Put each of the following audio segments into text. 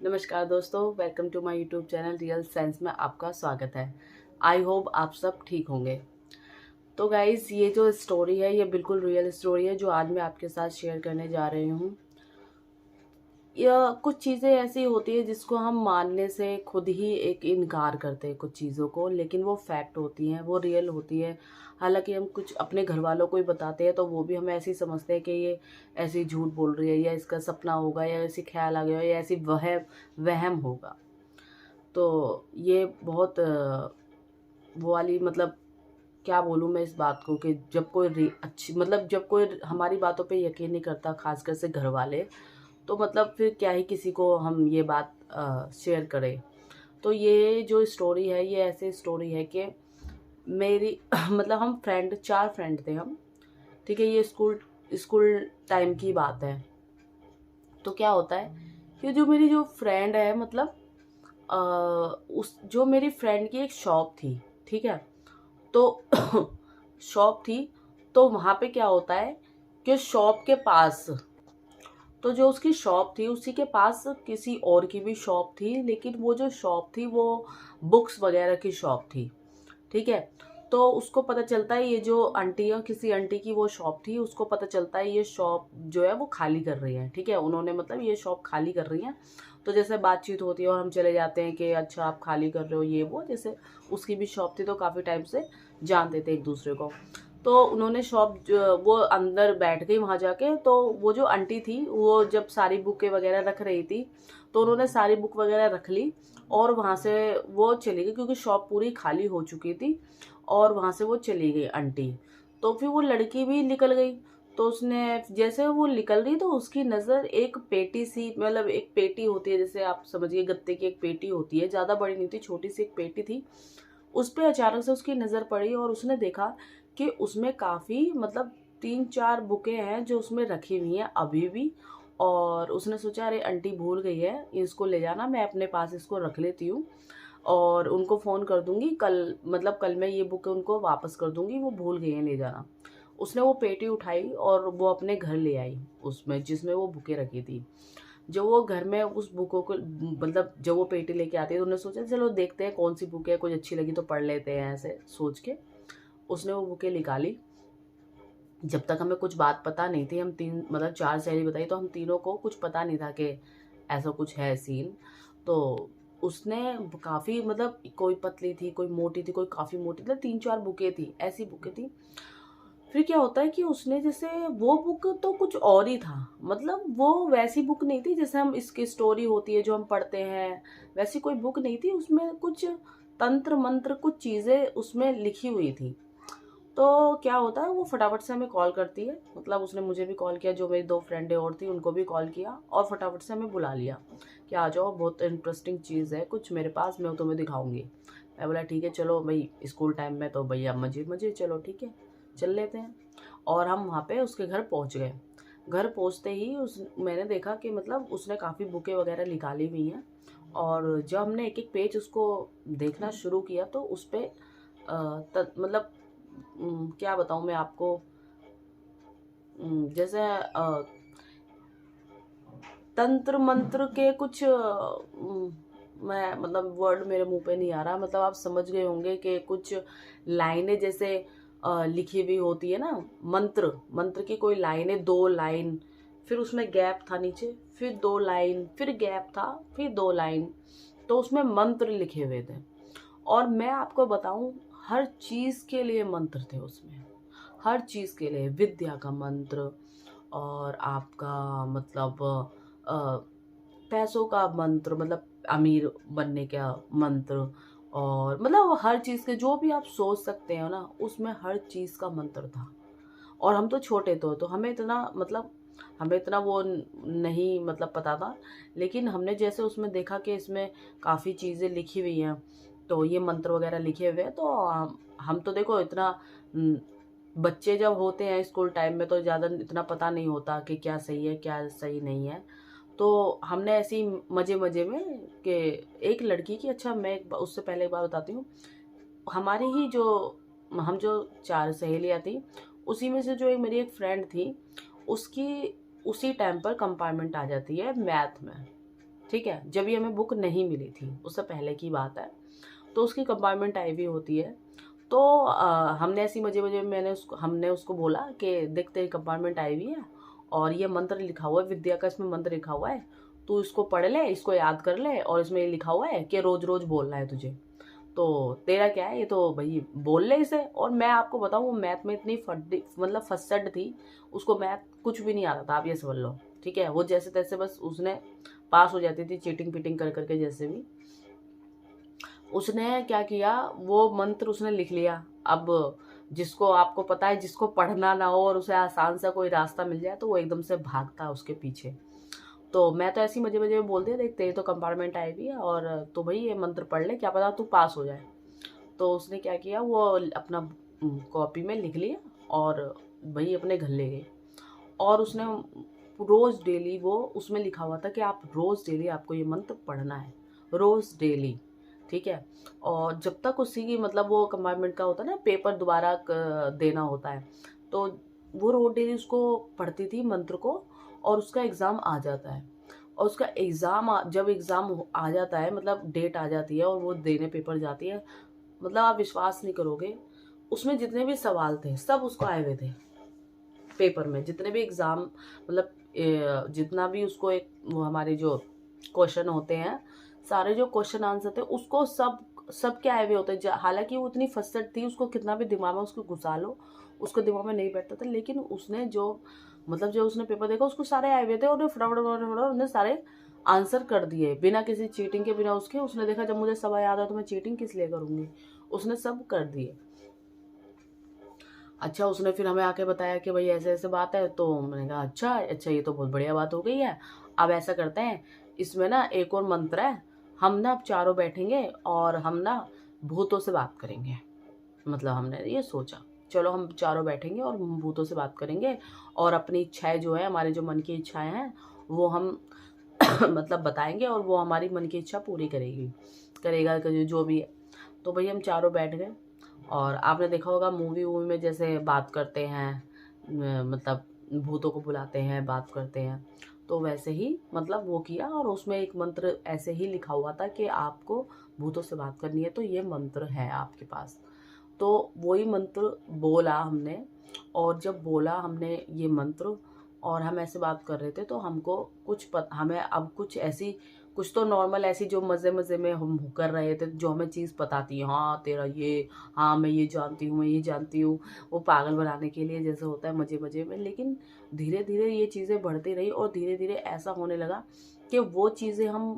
नमस्कार दोस्तों, welcome to my YouTube channel real science में आपका स्वागत है। आई होप आप सब ठीक होंगे। तो गाइज़, ये जो स्टोरी है ये बिल्कुल रियल स्टोरी है जो आज मैं आपके साथ शेयर करने जा रही हूँ। या कुछ चीज़ें ऐसी होती है जिसको हम मानने से खुद ही एक इनकार करते हैं कुछ चीज़ों को, लेकिन वो फैक्ट होती हैं, वो रियल होती है। हालांकि हम कुछ अपने घर वालों को ही बताते हैं तो वो भी हमें ऐसे ही समझते हैं कि ये ऐसे ही झूठ बोल रही है, या इसका सपना होगा, या ऐसी ख्याल आ गया, या ऐसी वहम होगा। तो ये बहुत वो वाली मतलब क्या बोलूँ मैं इस बात को कि जब कोई अच्छी मतलब जब कोई हमारी बातों पे यकीन नहीं करता, खासकर से घर वाले, तो मतलब फिर क्या ही किसी को हम ये बात शेयर करें। तो ये जो स्टोरी है ये ऐसे स्टोरी है कि मेरी मतलब हम फ्रेंड 4 फ्रेंड थे हम, ठीक है। ये स्कूल स्कूल टाइम की बात है। तो क्या होता है कि जो मेरी जो फ्रेंड है मतलब अ, उस जो मेरी फ्रेंड की एक शॉप थी, ठीक है। तो शॉप थी, तो वहाँ पे क्या होता है कि शॉप के पास, तो जो उसकी शॉप थी उसी के पास किसी और की भी शॉप थी, लेकिन वो जो शॉप थी वो बुक्स वगैरह की शॉप थी, ठीक है। तो उसको पता चलता है, ये जो आंटी है, किसी आंटी की वो शॉप थी, उसको पता चलता है ये शॉप जो है वो खाली कर रही है, ठीक है। उन्होंने मतलब ये शॉप खाली कर रही है। तो जैसे बातचीत होती है और हम चले जाते हैं कि अच्छा आप खाली कर रहे हो ये वो, जैसे उसकी भी शॉप थी तो काफ़ी टाइम से जानते थे एक दूसरे को। तो उन्होंने शॉप वो अंदर बैठ गई वहाँ जाके। तो वो जो आंटी थी वो जब सारी बुकें वगैरह रख रही थी, तो उन्होंने सारी बुक वगैरह रख ली और वहाँ से वो चली गई, क्योंकि शॉप पूरी खाली हो चुकी थी। और वहाँ से वो चली गई आंटी। तो फिर वो लड़की भी निकल गई। तो उसने जैसे वो निकल रही तो उसकी नज़र एक पेटी सी, मतलब एक पेटी होती है, जैसे आप समझिए गत्ते की एक पेटी होती है, ज़्यादा बड़ी नहीं थी, छोटी सी एक पेटी थी। उस पे अचानक से उसकी नज़र पड़ी और उसने देखा कि उसमें काफ़ी मतलब 3-4 बुकें हैं जो उसमें रखी हुई हैं अभी भी। और उसने सोचा अरे आंटी भूल गई है, इसको ले जाना, मैं अपने पास इसको रख लेती हूँ और उनको फ़ोन कर दूँगी कल, मतलब कल मैं ये बुकें उनको वापस कर दूँगी, वो भूल गई हैं ले जाना। उसने वो पेटी उठाई और वो अपने घर ले आई, उसमें जिसमें वो बुकें रखी थी। जब वो घर में उस बुकों को मतलब जब वो पेटी लेके आती है तो उन्होंने सोचा चलो देखते हैं कौन सी बुक है, कुछ अच्छी लगी तो पढ़ लेते हैं, ऐसे सोच के उसने वो बुकें निकाली। जब तक हमें कुछ बात पता नहीं थी, हम 3 मतलब 4 सहेली बताई, तो हम तीनों को कुछ पता नहीं था कि ऐसा कुछ है सीन। तो उसने काफ़ी मतलब कोई पतली थी, कोई मोटी थी, कोई काफ़ी मोटी, मतलब 3-4 बुकें थी, ऐसी बुकें थी। फिर क्या होता है कि उसने जैसे वो बुक तो कुछ और ही था, मतलब वो वैसी बुक नहीं थी जैसे हम इसकी स्टोरी होती है जो हम पढ़ते हैं, वैसी कोई बुक नहीं थी। उसमें कुछ तंत्र मंत्र कुछ चीज़ें उसमें लिखी हुई थी। तो क्या होता है वो फटाफट से हमें कॉल करती है, मतलब उसने मुझे भी कॉल किया, जो मेरी 2 फ्रेंडें और थी उनको भी कॉल किया और फटाफट से हमें बुला लिया कि आ जाओ, बहुत इंटरेस्टिंग चीज़ है कुछ मेरे पास, मैं तुम्हें दिखाऊंगी। मैं बोला ठीक है चलो भाई, स्कूल टाइम में तो भैया मजे मजे, चलो ठीक है चल लेते हैं। और हम वहाँ पे उसके घर पहुँच गए। घर पहुँचते ही उस मैंने देखा कि मतलब उसने काफ़ी बुकें वगैरह निकाली हुई हैं। और जब हमने एक एक पेज उसको देखना शुरू किया तो उस पे मतलब क्या बताऊँ मैं आपको, जैसे तंत्र मंत्र के कुछ मैं मतलब वर्ड मेरे मुंह पे नहीं आ रहा, मतलब आप समझ गए होंगे कि कुछ लाइनें जैसे लिखी हुई होती है ना, मंत्र मंत्र की कोई लाइनें, 2 लाइन, फिर उसमें गैप था नीचे, फिर 2 लाइन, फिर गैप था, फिर 2 लाइन, तो उसमें मंत्र लिखे हुए थे। और मैं आपको बताऊं, हर चीज़ के लिए मंत्र थे उसमें, हर चीज़ के लिए, विद्या का मंत्र और आपका मतलब अ, पैसों का मंत्र, मतलब अमीर बनने का मंत्र, और मतलब हर चीज़ के जो भी आप सोच सकते हो ना, उसमें हर चीज़ का मंत्र था। और हम तो छोटे तो हमें इतना मतलब हमें इतना वो नहीं मतलब पता था। लेकिन हमने जैसे उसमें देखा कि इसमें काफ़ी चीज़ें लिखी हुई हैं, तो ये मंत्र वगैरह लिखे हुए हैं, तो हम तो देखो इतना बच्चे जब होते हैं स्कूल टाइम में तो ज़्यादा इतना पता नहीं होता कि क्या सही है क्या सही नहीं है। तो हमने ऐसे ही मज़े मज़े में कि एक लड़की की, अच्छा मैं उससे पहले एक बात बताती हूँ। हमारी ही जो हम जो 4 सहेलियाँ थी, उसी में से जो एक मेरी एक फ्रेंड थी, उसकी उसी टाइम पर कंपार्टमेंट आ जाती है मैथ में, ठीक है, जब ये हमें बुक नहीं मिली थी, उससे पहले की बात है। तो उसकी कंपार्टमेंट आई हुई होती है। तो हमने ऐसी मजे मजे में हमने उसको बोला कि देख तेरी कंपार्टमेंट आई हुई है और ये मंत्र लिखा हुआ है, विद्या का इसमें मंत्र लिखा हुआ है, तू इसको पढ़ ले, इसको याद कर ले, और इसमें ये लिखा हुआ है कि रोज रोज बोलना है तुझे। तो तेरा क्या है, ये तो भाई बोल ले इसे। और मैं आपको बताऊँ, वो मैथ में इतनी फड्डी मतलब फसड थी, उसको मैथ कुछ भी नहीं आता था, आप ये समझ लो। ठीक है, वो जैसे तैसे बस उसने पास हो जाती थी, चीटिंग पीटिंग कर करके जैसे भी। उसने क्या किया, वो मंत्र उसने लिख लिया। अब जिसको आपको पता है, जिसको पढ़ना ना हो और उसे आसान सा कोई रास्ता मिल जाए तो वो एकदम से भागता है उसके पीछे। तो मैं तो ऐसी मजे मजे में बोल दिया, देख तेरी तो कंपार्टमेंट आई हुई है और तो भाई ये मंत्र पढ़ ले, क्या पता तू पास हो जाए। तो उसने क्या किया, वो अपना कॉपी में लिख लिया और भाई अपने घर ले गए। और उसने रोज़ डेली, वो उसमें लिखा हुआ था कि आप रोज़ डेली आपको ये मंत्र पढ़ना है, रोज़ डेली। ठीक है, और जब तक उसी की मतलब वो कंपार्टमेंट का होता है ना, पेपर दोबारा देना होता है, तो वो रोज़ डेली उसको पढ़ती थी मंत्र को, और उसका एग्ज़ाम आ जाता है। और उसका जब एग्ज़ाम आ जाता है, मतलब डेट आ जाती है और वो देने पेपर जाती है, मतलब आप विश्वास नहीं करोगे, उसमें जितने भी सवाल थे सब उसको आए हुए थे पेपर में। जितने भी एग्ज़ाम मतलब जितना भी उसको एक वो हमारे जो क्वेश्चन होते हैं, सारे जो क्वेश्चन आंसर थे उसको सब क्या आए हुए होते हैं। हालांकि वो इतनी फसट थी, उसको कितना भी दिमाग में उसको घुसा लो, उसको दिमाग में नहीं बैठता था। लेकिन उसने जो मतलब जो उसने पेपर देखा, उसको सारे आए हुए थे और उसने सारे आंसर कर दिए बिना किसी चीटिंग के, बिना उसके। उसने देखा जब मुझे सब याद है तो मैं चीटिंग किस लिए करूँगी, उसने सब कर दिए। अच्छा, उसने फिर हमें आके बताया कि भाई ऐसे ऐसे बात है। तो मैंने कहा अच्छा अच्छा, ये तो बहुत बढ़िया बात हो गई है। अब ऐसा करते हैं, इसमें ना एक और मंत्र है, हम ना अब चारों बैठेंगे और हम ना भूतों से बात करेंगे। मतलब हमने ये सोचा, चलो हम चारों बैठेंगे और हम भूतों से बात करेंगे और अपनी इच्छाएं जो है, हमारे जो मन की इच्छाएं हैं वो हम मतलब बताएंगे और वो हमारी मन की इच्छा पूरी करेगा जो भी है। तो भाई हम चारों बैठ गए। और आपने देखा होगा मूवी वूवी में जैसे बात करते हैं, मतलब भूतों को बुलाते हैं, बात करते हैं, तो वैसे ही मतलब वो किया। और उसमें एक मंत्र ऐसे ही लिखा हुआ था कि आपको भूतों से बात करनी है तो ये मंत्र है आपके पास। तो वही मंत्र बोला हमने, और जब बोला हमने ये मंत्र और हम ऐसे बात कर रहे थे, तो हमको हमें अब कुछ तो नॉर्मल ऐसी जो मज़े मज़े में हम कर रहे थे, जो हमें चीज़ बताती है, हाँ तेरा ये, हाँ मैं ये जानती हूँ, मैं ये जानती हूँ, वो पागल बनाने के लिए जैसे होता है मज़े मज़े में। लेकिन धीरे धीरे ये चीज़ें बढ़ती रही और धीरे धीरे ऐसा होने लगा कि वो चीज़ें हम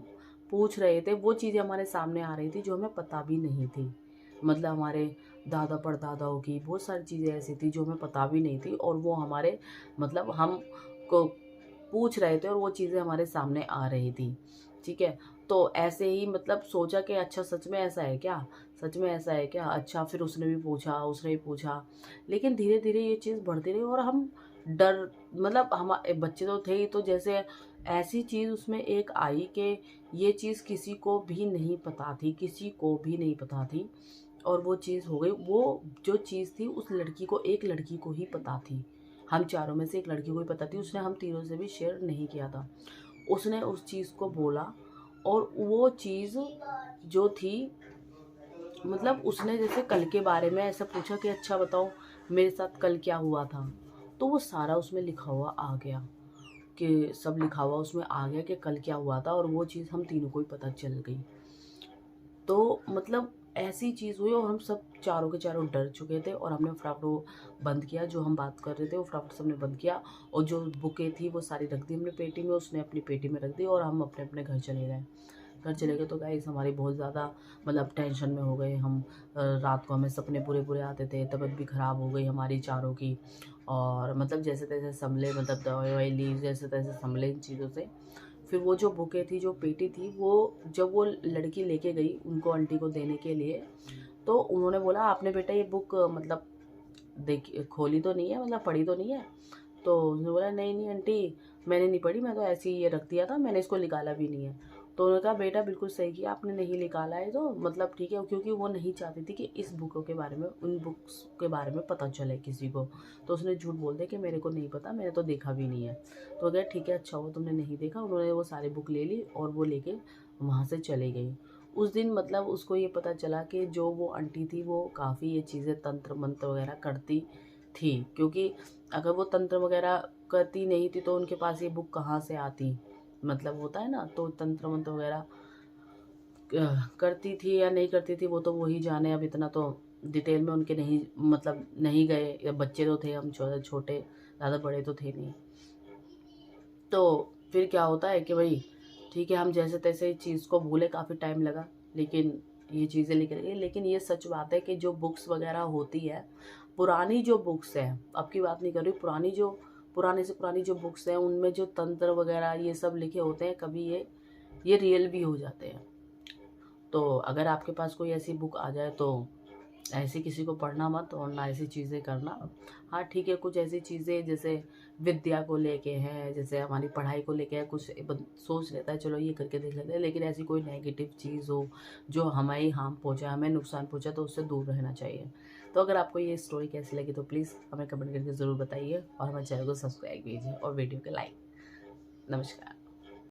पूछ रहे थे, वो चीज़ें हमारे सामने आ रही थी जो हमें पता भी नहीं थी। मतलब हमारे दादा परदादाओं की बहुत सारी चीज़ें ऐसी थी जो हमें पता भी नहीं थी, और वो हमारे मतलब हम को पूछ रहे थे और वो चीज़ें हमारे सामने आ रही थी। ठीक है, तो ऐसे ही मतलब सोचा कि अच्छा सच में ऐसा है क्या, सच में ऐसा है क्या। अच्छा, फिर उसने भी पूछा। लेकिन धीरे धीरे ये चीज़ बढ़ती रही और हम डर मतलब हम बच्चे तो थे ही, तो जैसे ऐसी चीज़ उसमें एक आई कि ये चीज़ किसी को भी नहीं पता थी, किसी को भी नहीं पता थी। और वो चीज़ हो गई, वो जो चीज़ थी उस लड़की को, एक लड़की को ही पता थी। हम चारों में से एक लड़की को ही पता थी, उसने हम तीनों से भी शेयर नहीं किया था। उसने उस चीज़ को बोला और वो चीज़ जो थी, मतलब उसने जैसे कल के बारे में ऐसा पूछा कि अच्छा बताओ मेरे साथ कल क्या हुआ था, तो वो सारा उसमें लिखा हुआ आ गया, कि सब लिखा हुआ उसमें आ गया कि कल क्या हुआ था, और वो चीज़ हम तीनों को ही पता चल गई। तो मतलब ऐसी चीज़ हुई और हम सब चारों के चारों डर चुके थे, और हमने फटाफट वो बंद किया, जो हम बात कर रहे थे वो फटाफट से हमने बंद किया, और जो बुकें थी वो सारी रख दी हमने पेटी में, उसने अपनी पेटी में रख दी, और हम अपने अपने घर चले गए। तो गाइस हमारी बहुत ज़्यादा मतलब टेंशन में हो गए हम। रात को हमें सपने पूरे पूरे आते थे, तबीयत भी ख़राब हो गई हमारी चारों की। और मतलब जैसे तैसे संभले, मतलब दवाई ववाई ली, जैसे तैसे संभले इन चीज़ों से। फिर वो जो बुकें थी, जो पेटी थी, वो जब वो लड़की लेके गई उनको आंटी को देने के लिए, तो उन्होंने बोला आपने बेटा ये बुक मतलब देखी, खोली तो नहीं है, मतलब पढ़ी तो नहीं है। तो उसने बोला नहीं नहीं आंटी, मैंने नहीं पढ़ी, मैं तो ऐसे ही ये रख दिया था, मैंने इसको निकाला भी नहीं है। तो उन्होंने कहा बेटा बिल्कुल सही किया आपने, नहीं निकाला है तो मतलब ठीक है, क्योंकि वो नहीं चाहती थी कि इस बुकों के बारे में, उन बुक्स के बारे में पता चले किसी को। तो उसने झूठ बोल दिया कि मेरे को नहीं पता, मैंने तो देखा भी नहीं है। तो कहा ठीक है अच्छा हुआ तुमने नहीं देखा। उन्होंने वो सारी बुक ले ली और वो लेके वहाँ से चली गई। उस दिन मतलब उसको ये पता चला कि जो वो आंटी थी वो काफ़ी ये चीज़ें तंत्र मंत्र वगैरह करती थी, क्योंकि अगर वो तंत्र वगैरह करती नहीं थी तो उनके पास ये बुक कहाँ से आती, मतलब होता है ना। तो तंत्र मंत्र वगैरह करती थी या नहीं करती थी वो तो वही जाने, अब इतना तो डिटेल में उनके नहीं मतलब नहीं गए, या बच्चे तो थे हम छोटे, ज़्यादा बड़े तो थे नहीं। तो फिर क्या होता है कि भाई ठीक है हम जैसे तैसे इस चीज़ को भूले, काफ़ी टाइम लगा लेकिन ये चीज़ें निकल गई। लेकिन ये सच बात है कि जो बुक्स वगैरह होती है, पुरानी जो बुक्स है, अब की बात नहीं कर रही, पुरानी जो पुराने से पुरानी जो बुक्स हैं उनमें जो तंत्र वगैरह ये सब लिखे होते हैं, कभी ये रियल भी हो जाते हैं। तो अगर आपके पास कोई ऐसी बुक आ जाए तो ऐसी किसी को पढ़ना मत और ना ऐसी चीज़ें करना। हाँ ठीक है, कुछ ऐसी चीज़ें जैसे विद्या को लेके हैं, जैसे हमारी पढ़ाई को लेके है, कुछ सोच लेता है चलो ये करके देख लेते हैं, लेकिन ऐसी कोई नेगेटिव चीज़ हो जो हमें हार्म पहुँचाए, हमें नुकसान पहुँचाए, तो उससे दूर रहना चाहिए। तो अगर आपको ये स्टोरी कैसी लगी तो प्लीज़ हमें कमेंट करके ज़रूर बताइए और हमारे चैनल को सब्सक्राइब कीजिए और वीडियो को लाइक। नमस्कार।